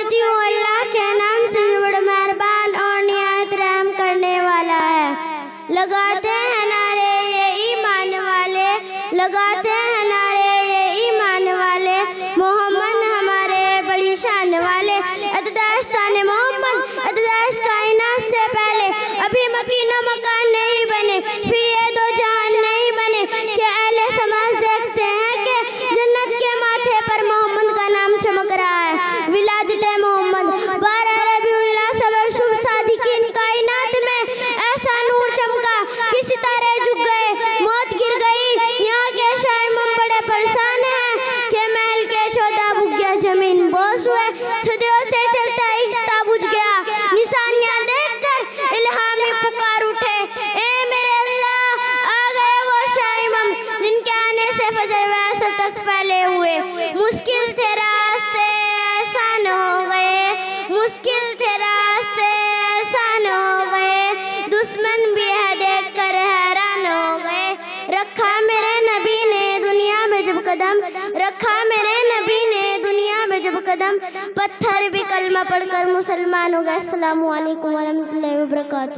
کرتی ہوں اللہ کے نام سے جو بڑا مہربان اور نہایت رحم کرنے والا ہے۔ لگاتے ہیں نعرے یہ ایمان والے، لگاتے ہیں نعرے یہ ایمان والے، محمد ہمارے بڑی شان والے، عددائش شان محمد، عددائش کائنات سے پہلے، ابھی مکین و مکان نہیں بنے، پھر یہ دو جہان نہیں بنے کہ اہل سماج دیکھتے ہیں کہ جنت کے ماتھے پر محمد کا نام چمک رہا ہے۔ ولادت محمد 12 ربیع الاول صبر شب صادقین، کائنات میں ایسا نور چمکا کہ ستارے جھک گئے، موت گر گئی، یہاں کے شاہ امام بڑے پریشان ہیں کہ محل کے 14 بھگیا زمین بوس ہوئے، صدیوں سے چلتا عشق بجھ گیا، نشانیاں دیکھ کر الہامی پکار اٹھے، اے میرے اللہ آ گئے وہ شاہ امام جن کے آنے سے فجر و عصر تک پھیلے ہوئے، مشکل تھے راستے آسان ہو گئے، مشکل تھے راستے آسان ہو گئے، دشمن بھی ہے دیکھ کر حیران ہو گئے، رکھا میرے نبی نے دنیا میں جب قدم، رکھا میرے نبی نے دنیا میں جب قدم، پتھر بھی کلمہ پڑھ کر مسلمان ہو گئے۔ السلام علیکم ورحمۃ اللہ وبرکاتہ۔